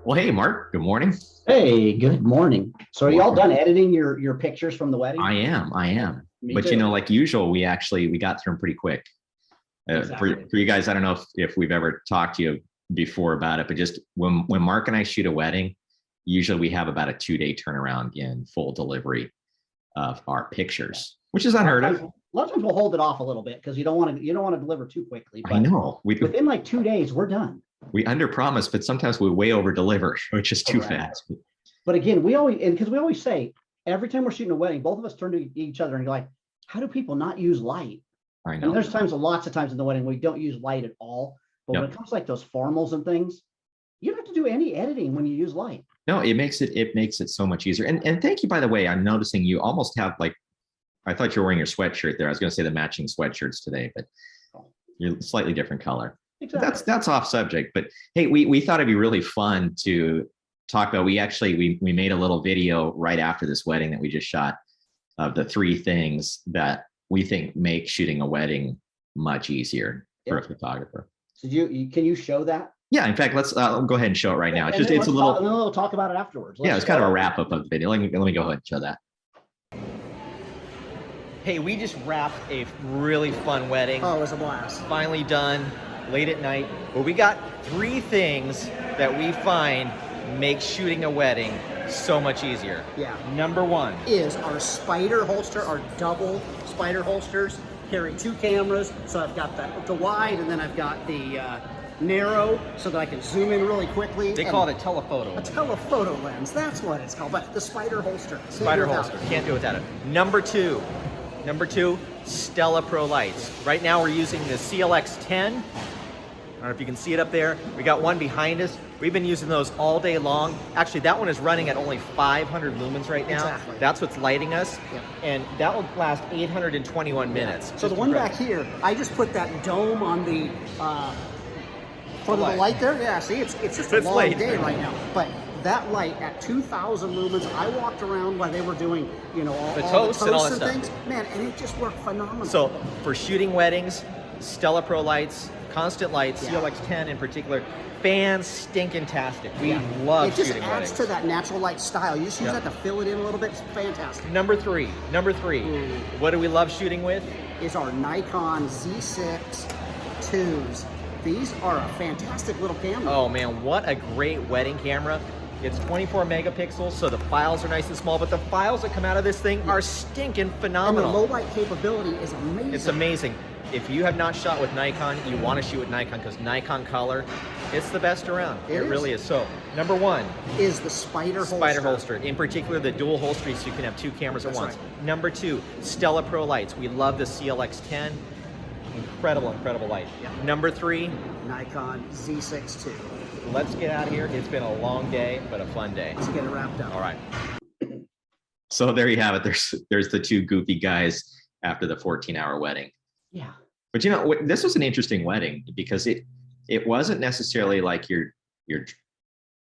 Well, hey, Mark, good morning. Hey, good morning. So are you all done editing your pictures from the wedding? I am. Me But too. like usual, we got through them pretty quick. Exactly. For you guys, I don't know if we've ever talked to you before about it, but just when Mark and I shoot a wedding, usually we have about a 2-day turnaround in full delivery of our pictures, which is unheard of. A lot of times we'll hold it off a little bit because you don't want to deliver too quickly. I But know within like 2 days, we're done. we under promise, but sometimes we way over deliver, which is too Correct. fast. But again, we always say every time we're shooting a wedding, both of us turn to each other and go like, how do people not use light? I And know. there's lots of times in the wedding we don't use light at all. But when Yep. it comes to like those formals and things, you don't have to do any editing when you use light. No, it makes it so much easier. And thank you, by the way. I'm noticing you almost have like, I thought you were wearing your sweatshirt there. I was going to say the matching sweatshirts today, but you're slightly different color. Exactly. That's off subject. But hey, we thought it'd be really fun to talk about. We made a little video right after this wedding that we just shot of the 3 things that we think make shooting a wedding much easier for a photographer. So can you show that? Yeah, in fact, let's go ahead and show it right now. And It's then a and little, then we'll talk about it afterwards. yeah, it's kind of a wrap up of the video. Let me go ahead and show that. Hey, we just wrapped a really fun wedding. Oh, it was a blast. Finally done, late at night. But we got 3 things that we find make shooting a wedding so much easier. Yeah. Number 1. Is our spider holster, our double spider holsters, carry 2 cameras. So I've got the wide and then I've got the narrow so that I can zoom in really quickly. They call it a telephoto. A telephoto lens, that's what it's called. But the spider holster. Spider holster, can't do it without it. Number two, Stella Pro lights. Right now we're using the CLX 10. I don't know if you can see it up there. We got one behind us. We've been using those all day long. Actually, that one is running at only 500 lumens right now. Exactly. That's what's lighting us. Yep. And that will last 821 minutes. So the one back here, I just put that dome on the for the light there. Yeah, see, it's just a It's long late. day right now. But that light at 2,000 lumens, I walked around while they were doing, all The the toasts and all toasts that and stuff. things. Man, and it just worked phenomenal. So for shooting weddings, Stella Pro lights, constant lights, Yeah. CLX 10 in particular, fan-stinking-tastic. We Yeah. love it just shooting adds weddings. to that natural light style. You just use Yep. that to fill it in a little bit. It's fantastic. Number three, Ooh. what do we love shooting with? Is our Nikon Z6 2s. These are a fantastic little camera. Oh man, what a great wedding camera. It's 24 megapixels, so the files are nice and small, but the files that come out of this thing are stinking and the phenomenal. low light capability is amazing. It's amazing. If you have not shot with Nikon, you want to shoot with Nikon because Nikon color, it's the best around. It is. Really is. So, number 1, Is the spider spider holster. In particular, the dual holster, so you can have 2 cameras at That's once. right. Number 2, Stella Pro lights. We love the CLX 10. Incredible light. Yeah. Number 3, Nikon Z6 II. let's get out of here. It's been a long day, but a fun day. Let's get it wrapped up. All right. So there you have it. There's the 2 goofy guys after the 14-hour wedding. Yeah. But this was an interesting wedding because it wasn't necessarily like your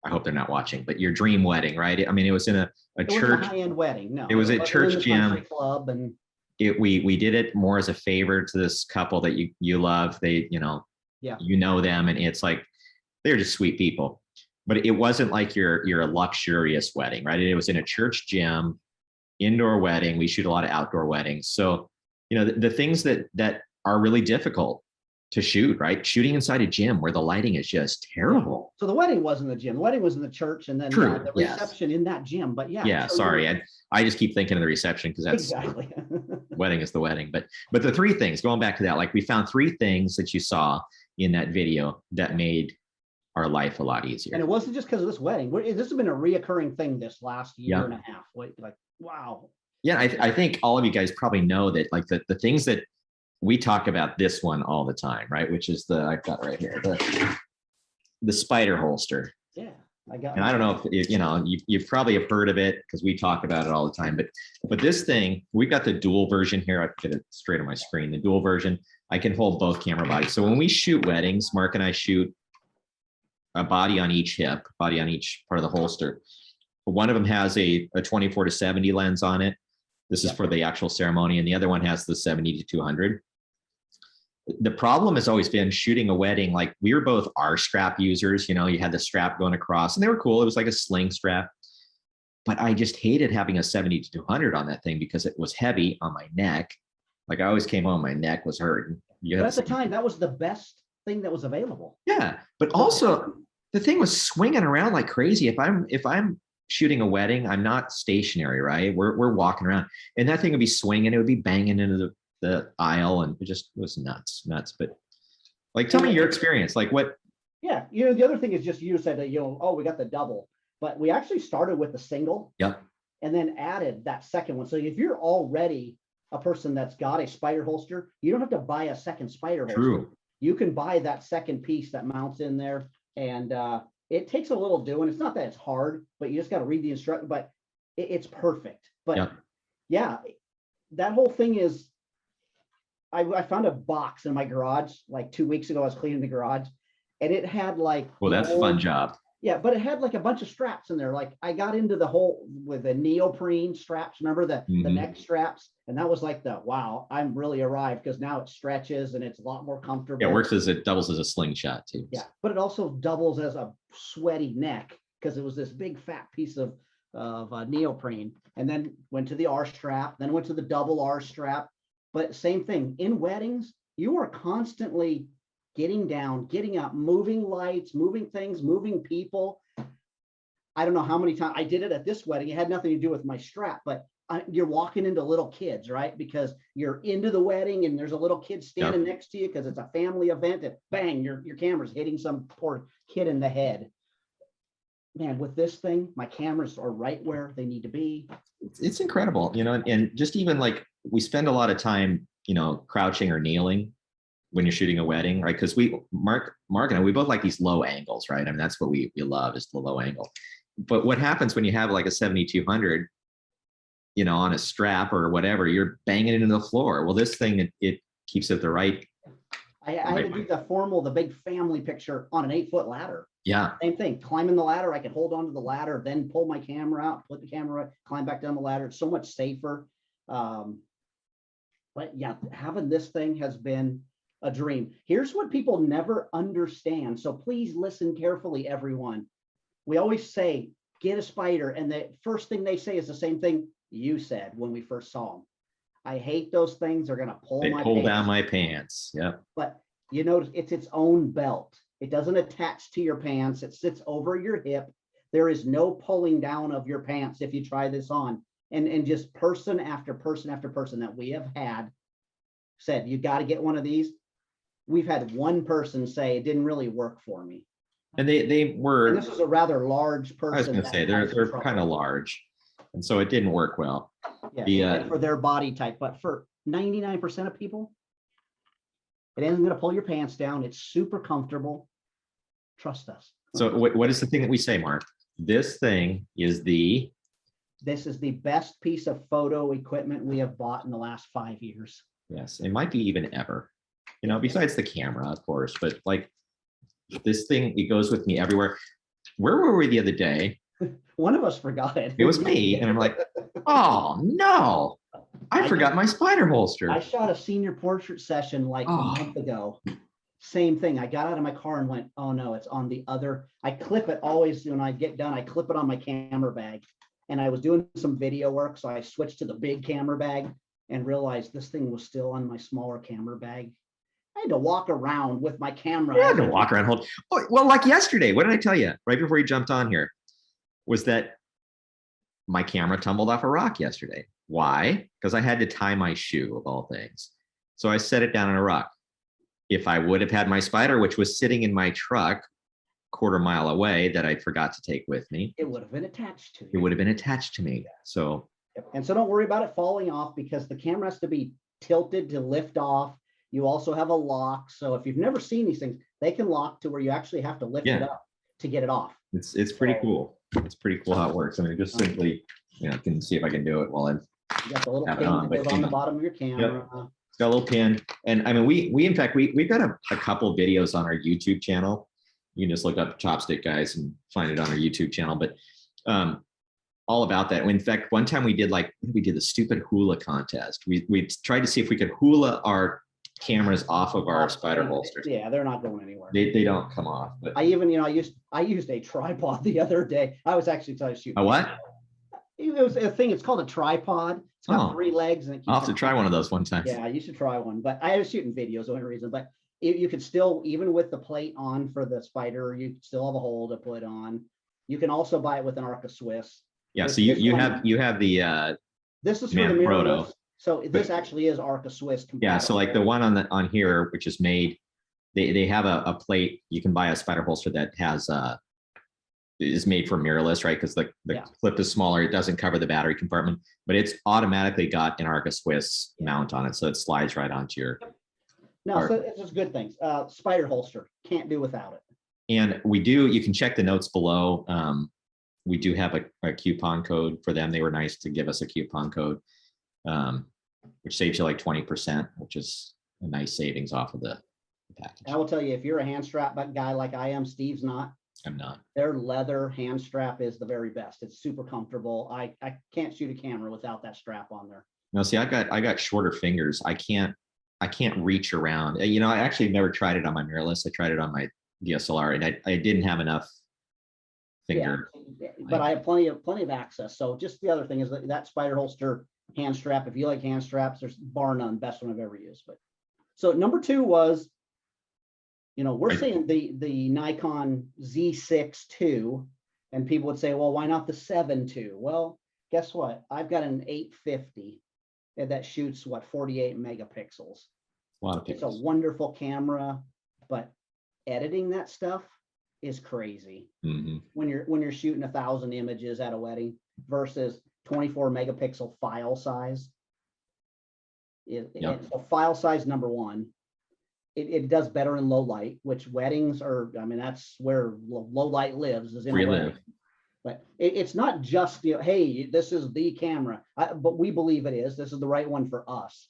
I hope they're not watching, but your dream wedding, right? I mean, it was in a It wasn't church. a high-end wedding. No. It was a wasn't church in the gym. country club and We did it more as a favor to this couple that you love. They, Yeah. you know them, and it's like they're just sweet people. But it wasn't like your luxurious wedding, right? It was in a church gym, indoor wedding. We shoot a lot of outdoor weddings. So, the things that are really difficult to shoot, right? Shooting inside a gym where the lighting is just terrible. so the wedding wasn't the gym. The wedding was in the church, and then True, the yes. reception in that gym. But yeah. Yeah, so sorry. I just keep thinking of the reception because that's exactly. wedding is the wedding. But the 3 things, going back to that, like we found 3 things that you saw in that video that made our life a lot easier. And it wasn't just because of this wedding. This has been a reoccurring thing this last year Yeah. and a half. Like, wow. Yeah, I think all of you guys probably know that, like the things that we talk about this one all the time, right? Which is I've got right here, the spider holster. Yeah. I got. And I don't know if you've probably have heard of it because we talk about it all the time. But this thing, we've got the dual version here. I get it straight on my screen. The dual version, I can hold both camera bodies. So when we shoot weddings, Mark and I shoot a body on each hip, body on each part of the holster. One of them has a 24 to 70 lens on it. This is for the actual ceremony, and the other one has the 70 to 200. the problem has always been shooting a wedding. Like we were both R strap users, you know, you had the strap going across and they were cool. It was like a sling strap, but I just hated having a 70-200 on that thing because it was heavy on my neck. Like I always came home, my neck was hurting. But at the time, that was the best thing that was available. Yeah, but also the thing was swinging around like crazy. If I'm shooting a wedding, I'm not stationary, right? We're walking around, and that thing would be swinging. It would be banging into the aisle, and it just was nuts. But like, tell me your experience. Like what? Yeah, you know, the other thing is just you said that, you know, oh, we got the double, but we actually started with the single. Yep. And then added that second one. So if you're already a person that's got a spider holster, you don't have to buy a second spider holster. True. You can buy that second piece that mounts in there, and it takes a little doing. It's not that it's hard, but you just got to read the instruction. But it's perfect. But Yep. yeah, that whole thing is. I found a box in my garage like 2 weeks ago. I was cleaning the garage, and it had like. Well, that's a fun job. Yeah, but it had like a bunch of straps in there. Like I got into the whole with the neoprene straps. Remember the neck straps? And that was like wow, I'm really arrived, because now it stretches and it's a lot more comfortable. Yeah, it doubles as a slingshot too. Yeah, but it also doubles as a sweaty neck, because it was this big fat piece of neoprene. And then went to the R strap, then went to the double R strap. But same thing, in weddings, you are constantly getting down, getting up, moving lights, moving things, moving people. I don't know how many times I did it at this wedding. It had nothing to do with my strap, but you're walking into little kids, right? Because you're into the wedding and there's a little kid standing next to you because it's a family event, and bang, your camera's hitting some poor kid in the head. Man, with this thing, my cameras are right where they need to be. It's incredible, you know, and just even like we spend a lot of time, you know, crouching or kneeling when you're shooting a wedding, right? Because Mark and I, we both like these low angles, right? I mean, that's what we love, is the low angle. But what happens when you have like a 70-200, you know, on a strap or whatever, you're banging it into the floor. Well, this thing, it keeps it the right. I had to do the big family picture on an 8-foot ladder. Yeah. Same thing, climbing the ladder. I could hold onto the ladder, then pull my camera out, put the camera, climb back down the ladder. It's so much safer. But yeah, having this thing has been a dream. Here's what people never understand. So please listen carefully, everyone. We always say, get a spider. And the first thing they say is the same thing you said when we first saw them. I hate those things. They're going to pull down my pants. Yep. But you notice it's its own belt. It doesn't attach to your pants. It sits over your hip. There is no pulling down of your pants if you try this on. And just person after person after person that we have had said, you got to get one of these. We've had one person say it didn't really work for me. And they were. And this was a rather large person. I was going to say they're kind of large, and so it didn't work well. Yeah, for their body type, but for 99% of people, it isn't going to pull your pants down. It's super comfortable. Trust us. So what is the thing that we say, Mark? This thing is This is the best piece of photo equipment we have bought in the last 5 years. Yes, it might be even ever. You know, besides the camera, of course, but like this thing, it goes with me everywhere. Where were we the other day? One of us forgot it. It was me, and I'm like, oh no, I forgot my spider holster. I shot a senior portrait session like a month ago. Same thing. I got out of my car and went, oh no, it's on the other. I clip it always when I get done. I clip it on my camera bag. And I was doing some video work, so I switched to the big camera bag and realized this thing was still on my smaller camera bag. I had to walk around with my camera. I had to walk around. Oh, well, like yesterday, what did I tell you right before you jumped on here? Was that my camera tumbled off a rock yesterday. Why? Because I had to tie my shoe, of all things. So I set it down on a rock. If I would have had my spider, which was sitting in my truck, quarter-mile away, that I forgot to take with me, it would have been attached to you. It would have been attached to me. So, and so don't worry about it falling off, because the camera has to be tilted to lift off. You also have a lock. So if you've never seen these things, they can lock to where you actually have to lift it up to get it off. It's pretty cool. It's pretty cool how it works. I mean, just simply, you know, I can see if I can do it while I'm. You got the little pin that goes on the bottom of your camera. Yep. It's got a little pin. And I mean, we in fact, we've got a couple videos on our YouTube channel. You can just look up Chopstick Guys and find it on our YouTube channel. But all about that. In fact, one time we did the stupid hula contest. We tried to see if we could hula our cameras off of our spider holsters. Yeah, they're not going anywhere. They don't come off. But I even, I used a tripod the other day. I was actually trying to shoot. a what? It was a thing. It's called a tripod. It's got Oh. 3 legs, and it keeps I'll have to it- try one of those one time. Yeah, you should try one. But I was shooting videos, the only reason. But you could still, even with the plate on for the spider, you still have a hole to put on. You can also buy it with an Arca Swiss. Yeah. This- So this you one- have the This is for the Manfrotto. mirrorless. So this actually is Arca Swiss. yeah. So like the compatible. one on here, which is made, they have a plate. You can buy a spider holster that has is made for mirrorless, right? Because the Yeah. clip is smaller. It doesn't cover the battery compartment, but it's automatically got an Arca Swiss mount on it, so it slides right onto your. No, so it's just good things. Spider holster, can't do without it. And you can check the notes below. We do have a coupon code for them. They were nice to give us a coupon code, which saves you like 20%, which is a nice savings off of the package. I will tell you, if you're a hand strap guy like I am, Steve's not. I'm not. Their leather hand strap is the very best. It's super comfortable. I can't shoot a camera without that strap on there. No, see, I got shorter fingers. I can't reach around. I actually never tried it on my mirrorless. I tried it on my DSLR, and I didn't have enough finger. Yeah, but I have plenty of access. So just the other thing is that spider holster hand strap. If you like hand straps, there's bar none, best one I've ever used. But so number 2 was, we're Right. seeing the Nikon Z6 II, and people would say, well, why not the 7 II? Well, guess what? I've got an 850 that shoots 48 megapixels. A lot of It's a pixels. wonderful camera, but editing that stuff is crazy Mhm. when you're shooting 1,000 images at a wedding versus 24 megapixel file size. So file size, number 1, it does better in low light, which weddings are, that's where low light lives, is in Where a you wedding. live. But it's not just, hey, this is the camera, but we believe it is. This is the right one for us,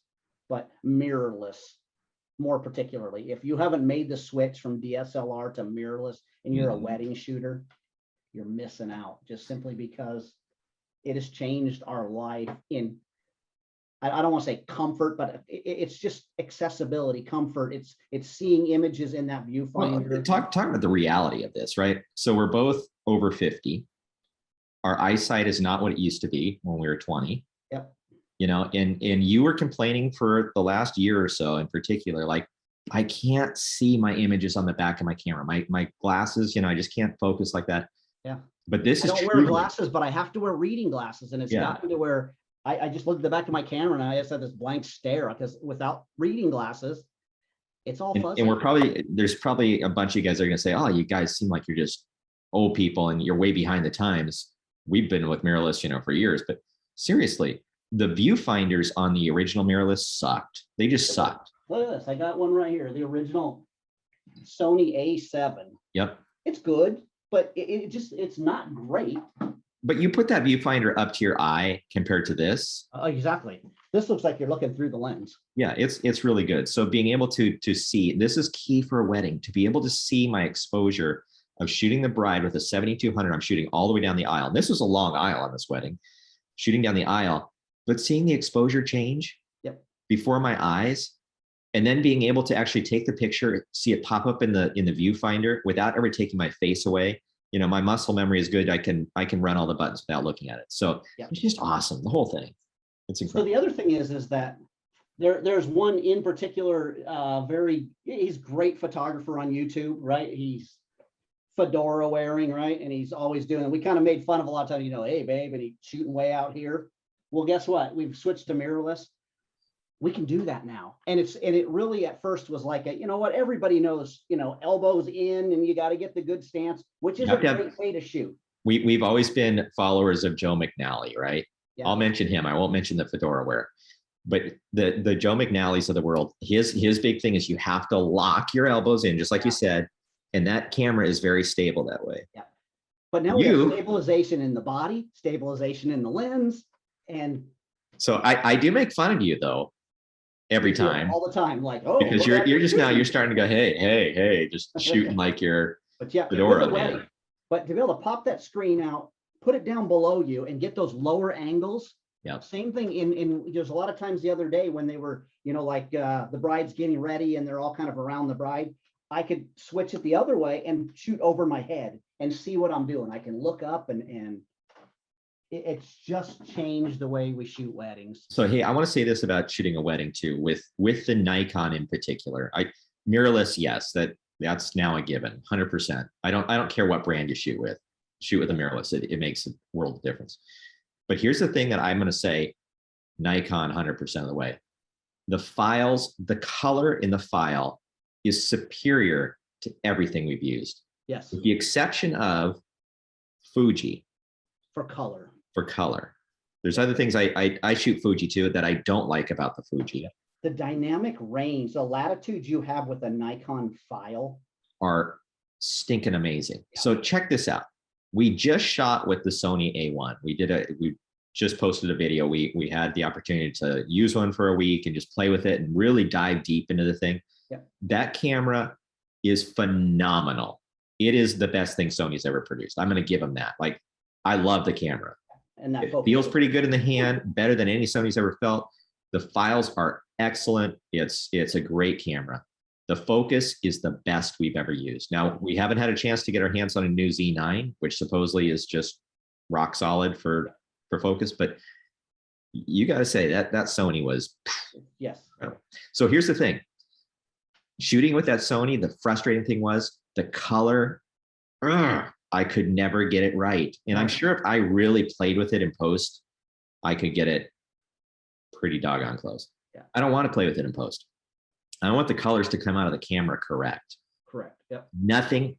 but mirrorless, more particularly. If you haven't made the switch from DSLR to mirrorless and you're a Mhm. wedding shooter, you're missing out, just simply because it has changed our life in, I don't want to say comfort, but it's just accessibility, comfort. It's seeing images in that viewfinder. Well, talk about the reality of this, right? So we're both over 50. Our eyesight is not what it used to be when we were 20. Yep. And you were complaining for the last year or so in particular, like, I can't see my images on the back of my camera. My glasses, I just can't focus like that. Yeah. But this I is don't wear truly- glasses, but I have to wear reading glasses, and it's Yeah. gotten to where I just look at the back of my camera and I just have this blank stare, because without reading glasses, it's all fuzzy. and there's probably a bunch of you guys that are going to say, oh, you guys seem like you're just old people and you're way behind the times. We've been with mirrorless, for years, but seriously, the viewfinders on the original mirrorless sucked. They just sucked. Look at this. I got one right here, the original Sony A7. Yep. It's good, but it's not great. But you put that viewfinder up to your eye compared to this. Exactly. This looks like you're looking through the lens. Yeah, it's really good. So being able to see, this is key for a wedding, to be able to see my exposure of shooting the bride with a 7200. I'm shooting all the way down the aisle. And this was a long aisle on this wedding, shooting down the aisle, but seeing the exposure change before my eyes, and then being able to actually take the picture, see it pop up in the viewfinder without ever taking my face away. My muscle memory is good. I can run all the buttons without looking at it. So it's just awesome. The whole thing. It's So incredible. the other thing is that there's one in particular, he's great photographer on YouTube, right? He's fedora wearing, right? And he's always doing, we kind of made fun of a lot of times, hey babe, and he's shooting way out here. Well, guess what? We've switched to mirrorless. We can do that now. And it really at first was like, what everybody knows, elbows in, and you got to get the good stance, which is a great way to shoot. We've always been followers of Joe McNally, right? Yeah. I'll mention him. I won't mention the fedora wear. But the Joe McNallys of the world, his big thing is you have to lock your elbows in, just like you said, and that camera is very stable that way. Yeah. But now we have stabilization in the body, stabilization in the lens, and so I do make fun of you though every time, all the time, like, oh, because you're starting to go, hey, just shooting like you're but yeah, fedora, with the man. wedding. But to be able to pop that screen out, put it down below you, and get those lower angles, Yeah. Same thing in there's a lot of times the other day when they were, like the bride's getting ready and they're all kind of around the bride. I could switch it the other way and shoot over my head and see what I'm doing. I can look up and it's just changed the way we shoot weddings. So, hey, I want to say this about shooting a wedding too, with the Nikon in particular. Mirrorless, yes, that's now a given, 100%. I don't care what brand you shoot with. Shoot with a mirrorless. It makes a world of difference. But here's the thing that I'm going to say, Nikon 100% of the way. The files, the color in the file is superior to everything we've used. Yes, With the exception of Fuji for color. for color. There's other things I shoot Fuji too that I don't like about the Fuji. The dynamic range, the latitudes you have with a Nikon file. Are stinking amazing. So check this out. We just shot with the Sony A1. We just posted a video. We had the opportunity to use one for a week and just play with it and really dive deep into the thing. Yeah. That camera is phenomenal. It is the best thing Sony's ever produced. I'm going to give them that. Like, I love the camera. And that It feels pretty good in the hand, better than any Sony's ever felt. The files are excellent. It's a great camera. The focus is the best we've ever used. Now, we haven't had a chance to get our hands on a new Z9, which supposedly is just rock solid for focus, but you got to say that Sony was. Yes. So here's the thing. Shooting with that Sony, the frustrating thing was the color. I could never get it right. And I'm sure if I really played with it in post, I could get it pretty doggone close. Yeah. I don't want to play with it in post. I want the colors to come out of the camera correct. Correct. Yep. Nothing.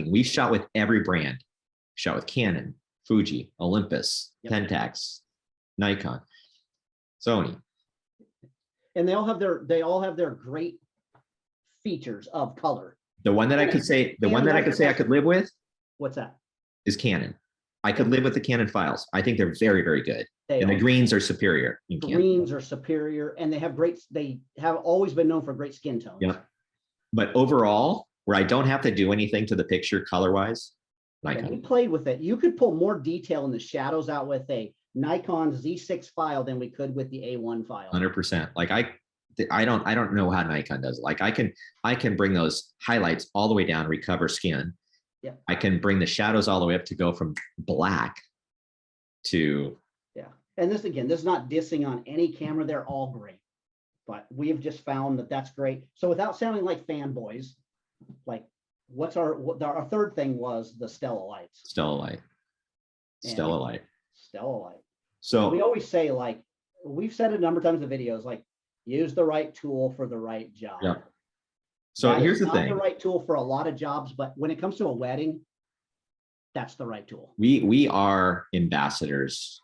We've shot with every brand. Shot with Canon, Fuji, Olympus, Yep. Pentax, Nikon, Sony. And they all have their great features of color. The one that I could say, I could live with What's that? is Canon. I could live with the Canon files. I think they're very, very good. And the are. greens are superior in Canon. Greens are superior, and they have always been known for great skin tones. Yeah. But overall, where I don't have to do anything to the picture color-wise, And we Nikon. played with it. You could pull more detail in the shadows out with a Nikon Z6 file than we could with the A1 file. 100%. Like I don't know how Nikon does it. Like I can bring those highlights all the way down, recover skin. Yeah. I can bring the shadows all the way up to go from black to. Yeah. And this is not dissing on any camera. They're all great. But we have just found that that's great. So without sounding like fanboys, like our third thing was the Stella lights. Stella light. Stella light. Stella light. So We always say, like, we've said it a number of times in videos, like, use the right tool for the right job. Yeah. So That here's is the not thing. the right tool for a lot of jobs, but when it comes to a wedding, that's the right tool. We are ambassadors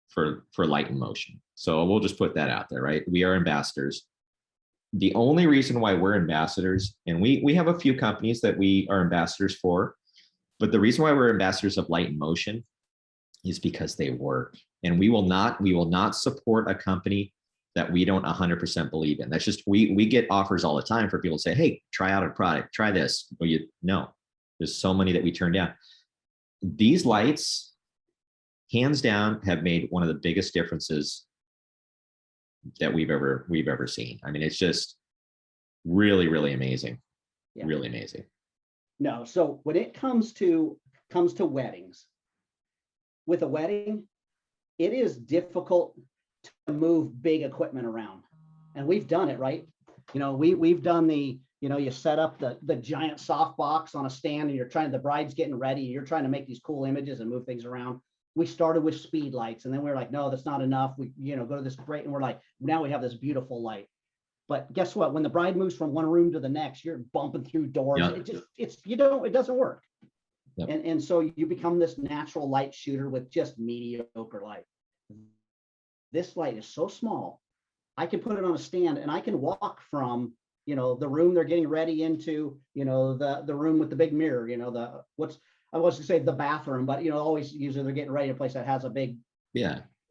for light and motion. So we'll just put that out there, right? We are ambassadors. The only reason why we're ambassadors, and we have a few companies that we are ambassadors for, but the reason why we're ambassadors of light and motion is because they work. And we will not support a company that we don't 100% believe in. That's just, we get offers all the time for people to say, hey, try out a product, try this. Well, there's so many that we turn down. These lights, hands down, have made one of the biggest differences that we've ever seen. I mean, it's just really, really amazing. Yeah. Really amazing. No, so when it comes to weddings, with a wedding, it is difficult to move big equipment around. And we've done it, right? We've done you set up the giant softbox on a stand and the bride's getting ready. You're trying to make these cool images and move things around. We started with speed lights and then we were like, no, that's not enough. We, go to this great, and we're like, now we have this beautiful light. But guess what? When the bride moves from one room to the next, you're bumping through doors. Yep. It doesn't work. Yep. And so you become this natural light shooter with just mediocre light. This light is so small, I can put it on a stand and I can walk from, the room they're getting ready into, the room with the big mirror, I was to say the bathroom, but always usually they're getting ready to a place that has a big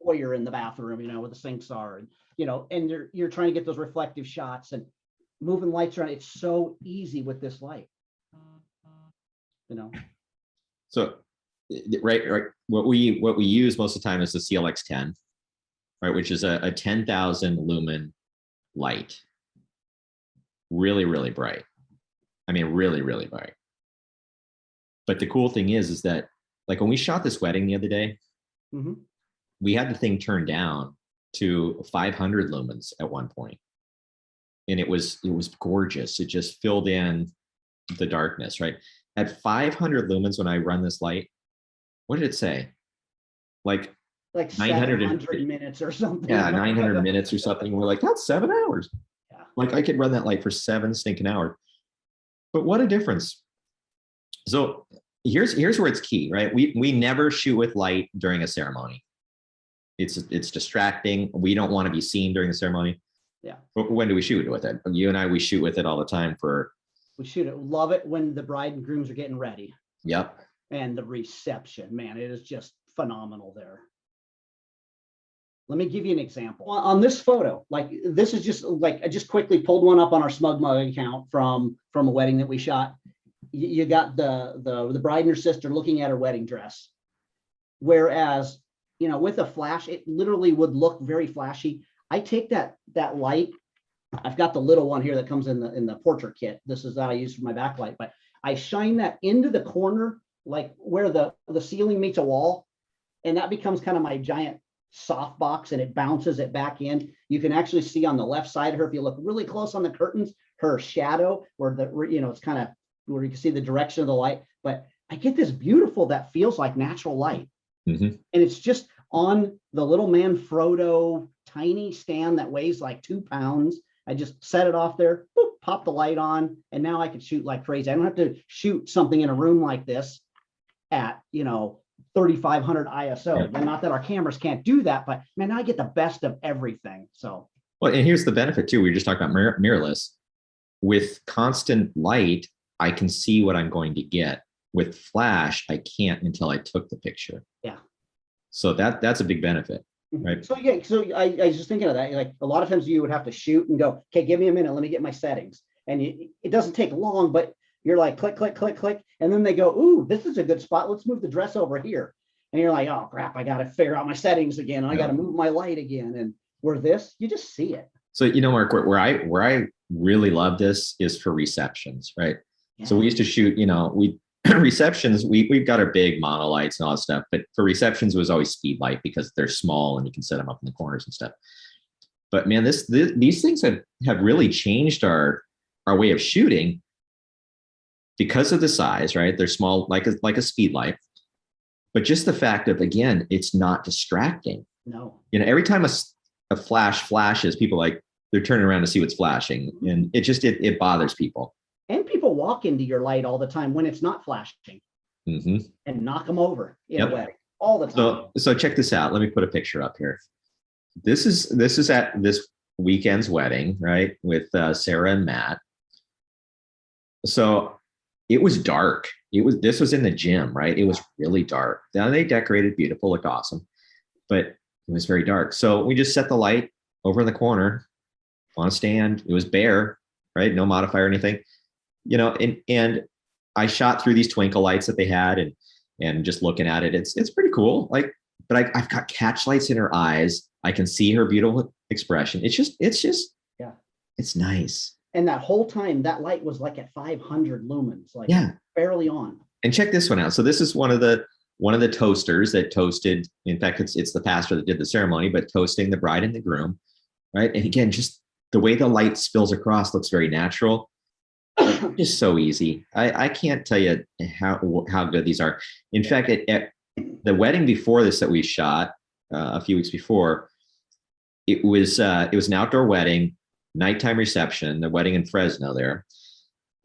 foyer in the bathroom, where the sinks are, and you're trying to get those reflective shots and moving lights around. It's so easy with this light, So right. What we use most of the time is the CLX10, right, which is a 10,000 lumen light. Really, really bright. I mean, really, really bright. But the cool thing is that like when we shot this wedding the other day, Mm-hmm. we had the thing turned down to 500 lumens at one point, and it was gorgeous. It just filled in the darkness, right? At 500 lumens, when I run this light, what did it say? Like 900 700 minutes or something. Yeah, 900 minutes or something. We're like, that's 7 hours. Yeah. Like I could run that light for 7 stinking hours. But what a difference. So here's where it's key, right? We never shoot with light during a ceremony. It's distracting. We don't want to be seen during the ceremony. Yeah. But when do we shoot with it? You and I, we shoot with it all the time We shoot it. Love it when the bride and grooms are getting ready. Yep. And the reception, man, it is just phenomenal there. Let me give you an example. On this photo, like this is just like, I just quickly pulled one up on our Smug Mug account from a wedding that we shot. You got the bride and her sister looking at her wedding dress. Whereas, you know, with a flash, it literally would look very flashy. I take that light. I've got the little one here that comes in the portrait kit. This is that I use for my backlight, but I shine that into the corner, like where the ceiling meets a wall, and that becomes kind of my giant soft box, and it bounces it back in. You can actually see on the left side of her, if you look really close on the curtains, her shadow, where it's kind of where you can see the direction of the light. But I get this beautiful that feels like natural light. Mm-hmm. And it's just on the little Manfrotto tiny stand that weighs like 2 pounds. I just set it off there, boop, pop the light on, and now I can shoot like crazy. I don't have to shoot something in a room like this at, 3,500 ISO. And not that our cameras can't do that, but man, I get the best of everything. So, well, and here's the benefit too. We were just talking about mirrorless. With constant light, I can see what I'm going to get. With flash, I can't until I took the picture. Yeah. So that's a big benefit, right? So yeah, so I was just thinking of that. Like a lot of times you would have to shoot and go, okay, give me a minute, let me get my settings. And it doesn't take long, but you're like, click, click, click, click. And then they go, ooh, this is a good spot. Let's move the dress over here. And you're like, oh crap, I got to figure out my settings again. I got to move my light again. And where this, you just see it. So, Mark, where I really love this is for receptions, right? Yeah. So we used to shoot, receptions, we've got our big monolights and all that stuff, but for receptions, it was always speed light because they're small and you can set them up in the corners and stuff. But man, these things have really changed our way of shooting because of the size, right? They're small, like a speed light, but just the fact of, again, it's not distracting. No. Every time a flash flashes, people they're turning around to see what's flashing, and it bothers people. And people walk into your light all the time when it's not flashing, mm-hmm. and knock them over in a wedding all the time. So check this out. Let me put a picture up here. This is at this weekend's wedding, right, with Sarah and Matt. So it was dark. This was in the gym, right? It was really dark. Now they decorated beautiful, looked awesome, but it was very dark. So we just set the light over in the corner on a stand. It was bare, right? No modifier or anything. And I shot through these twinkle lights that they had, and just looking at it, it's pretty cool. But I've got catch lights in her eyes. I can see her beautiful expression. It's just, it's nice. And that whole time, that light was like at 500 lumens, barely on. And check this one out. So this is one of the toasters that toasted. In fact, it's the pastor that did the ceremony, but toasting the bride and the groom, right? And again, just the way the light spills across looks very natural. Just so easy. I can't tell you how good these are. In fact, at the wedding before this that we shot a few weeks before, it was an outdoor wedding, nighttime reception, the wedding in Fresno there.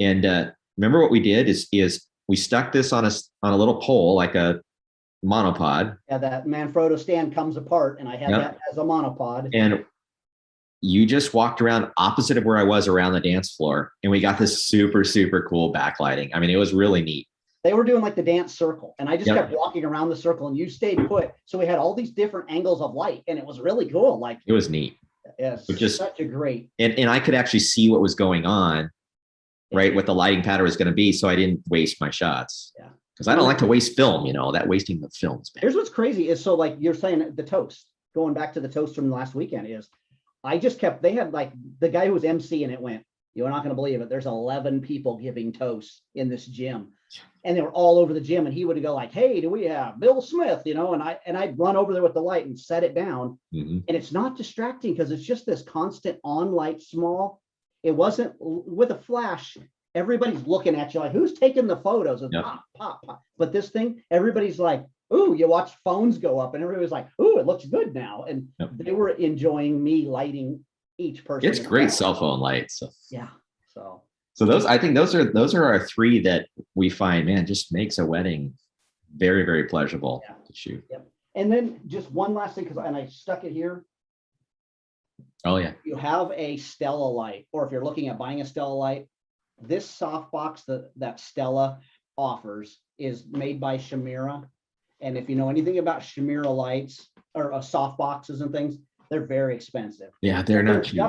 And remember what we did is we stuck this on a little pole, like a monopod. Yeah, that Manfrotto stand comes apart, and I had that as a monopod. And you just walked around opposite of where I was around the dance floor, and we got this super, super cool backlighting. I mean, it was really neat. They were doing like the dance circle, and I just kept walking around the circle, and you stayed put. So we had all these different angles of light, and it was really cool. It was neat. Yes, just such a great. And I could actually see what was going on, right? What the lighting pattern was going to be, so I didn't waste my shots. Yeah. Because I don't like to waste film, that wasting the films. Here's what's crazy is, so like you're saying, the toast, going back to the toast from last weekend, is they had like the guy who was emceeing it went, you're not going to believe it, there's 11 people giving toast in this gym, and they were all over the gym, and he would go like, hey, do we have Bill Smith, and I'd run over there with the light and set it down. Mhm. And it's not distracting because it's just this constant on light small. It wasn't with a flash. Everybody's looking at you like, who's taking the photos? And Yep. pop, pop, pop. But this thing, everybody's like, ooh, you watch phones go up, and everybody's like, ooh, it looks good now. And Yep. they were enjoying me lighting each person. It's great cell phone lights. Yeah. So So I think those are our three that we find, man, just makes a wedding very, very pleasurable Yeah. to shoot. and then just one last thing, and I stuck it here. Oh yeah. You have a Stella light, or if you're looking at buying a Stella light, this softbox that Stella offers is made by Shimera. And if you know anything about Shimera lights or softboxes and things, they're very expensive. Yeah, they're not cheap.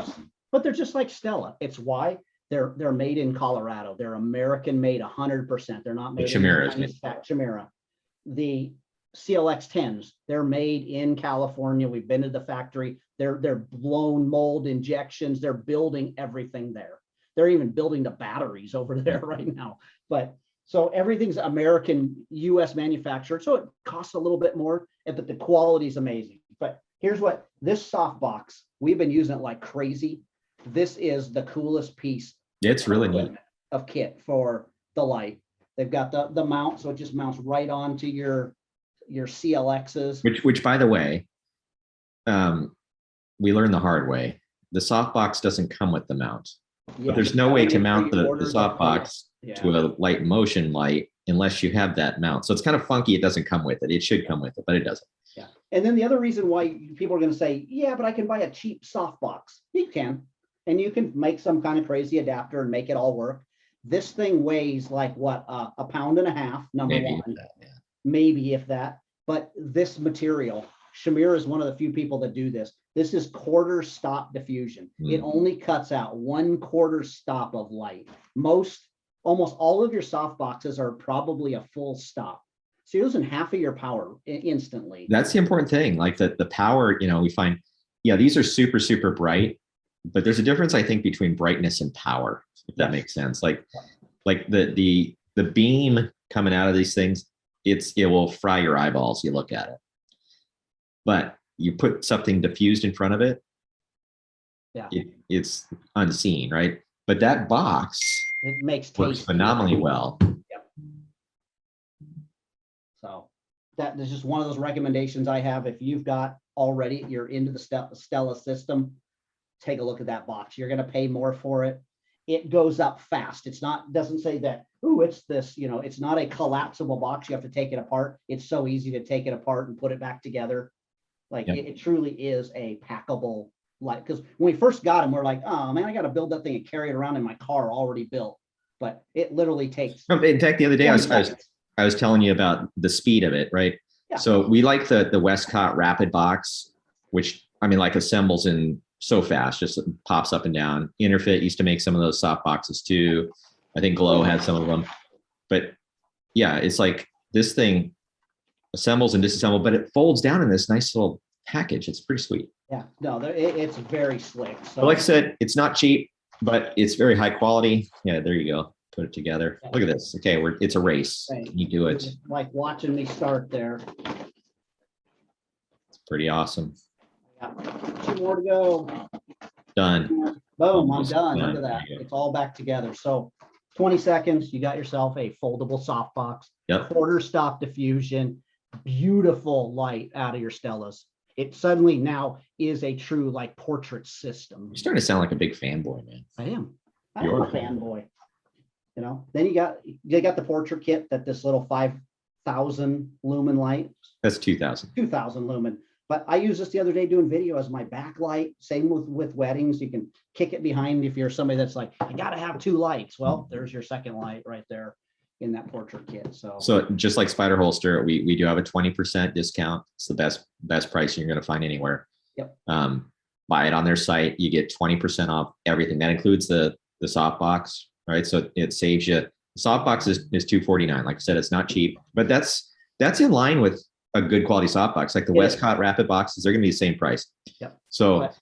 But they're just like Stella. It's why they're made in Colorado. They're American made 100%. They're not made Chimera in Chimera. The CLX 10s, they're made in California. We've been to the factory. They're blown mold injections. They're building everything there. They're even building the batteries over there right now. But so everything's American, US manufactured. So it costs a little bit more, but the quality is amazing. But here's what this softbox, we've been using it like crazy. This is the coolest piece. It's really neat. Of kit for the light. They've got the mount, so it just mounts right onto your CLXs. Which by the way, we learned the hard way. The softbox doesn't come with the mount. Yeah, But there's no way to mount the pre-ordered, softbox yeah. to a light motion light unless you have that mount. So it's kind of funky. It doesn't come with it. It should come with it, but it doesn't. Yeah. And then the other reason why people are going to say, yeah, but I can buy a cheap softbox. You can. And you can make some kind of crazy adapter and make it all work. This thing weighs like what, a pound and a half, number Maybe one. that, yeah. Maybe if that. But this material, Shimera is one of the few people that do this. This is quarter stop diffusion. It only cuts out 1/4 stop of light. Almost all of your soft boxes are probably a full stop. So you're losing half of your power instantly. That's the important thing. Like the power, we find, yeah, these are super, super bright, but there's a difference, I think, between brightness and power, if that makes sense. Like the beam coming out of these things, it will fry your eyeballs. You look at it, but you put something diffused in front of it, it's unseen, right? But that box It makes works taste phenomenally well. So that is just one of those recommendations I have. If you've got already, you're into the Stella system, take a look at that box. You're going to pay more for it. It goes up fast. Doesn't say that, ooh, it's this, it's not a collapsible box. You have to take it apart. It's so easy to take it apart and put it back together. Like it truly is a packable light. Because when we first got them, we're like, oh man, I got to build that thing and carry it around in my car already built. But it literally takes. In fact, the other day I 20 was seconds. I was telling you about the speed of it, right? Yeah. So we like the Westcott Rapid Box, which like assembles in so fast, just pops up and down. Interfit used to make some of those soft boxes too. I think Glow had some of them. But yeah, it's like this thing assembles and disassembles, but it folds down in this nice little package. It's pretty sweet. Yeah, no, it's very slick. So But like I said, it's not cheap, but it's very high quality. Yeah, there you go. Put it together. Look at this. Okay, it's a race. Right. You do it. like watching me start there. It's pretty awesome. Got 2 more to go. Done. Boom, I'm Almost done. done. Look at that. There you go. It's all back together. So 20 seconds, you got yourself a foldable softbox, Yep. quarter stop diffusion, beautiful light out of your Stellas. It suddenly now is a true like portrait system. You're starting to sound like a big fanboy, man. I am. You I'm are. a fanboy. Then you got the portrait kit that this little 5,000 lumen light, That's 2,000. 2,000 lumen. But I use this the other day doing video as my backlight. Same with weddings. You can kick it behind if you're somebody that's like, I gotta have 2 lights. Well, there's your second light right there in that portrait kit. So just like Spider Holster, we do have a 20% discount. It's the best price you're going to find anywhere. Yep. Buy it on their site. You get 20% off everything. That includes the softbox, right? So it saves you Softbox is $249. Like I said, it's not cheap, but that's in line with a good quality softbox. Like the It is. Westcott Rapid boxes, they're gonna be the same price. Yep. So But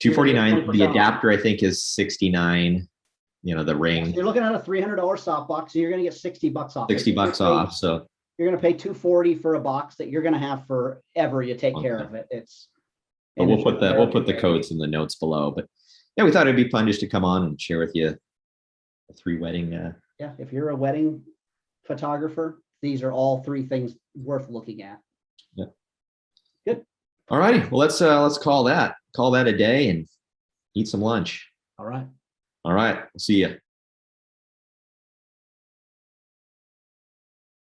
$249. The 20% off. adapter I think is $69. You know, the So ring you're looking at a $300 softbox, so you're gonna get $60 off. it. $60 off. So You're gonna pay $240 for a box that you're gonna have forever. You take care Okay. of it. It's. but and we'll it's put the American-made. codes in the notes below. But yeah, we thought it'd be fun just to come on and share with you a 3 wedding. Yeah, if you're a wedding photographer, these are all 3 things worth looking at. All righty. Well, let's call that a day and eat some lunch. All right. All right. See ya.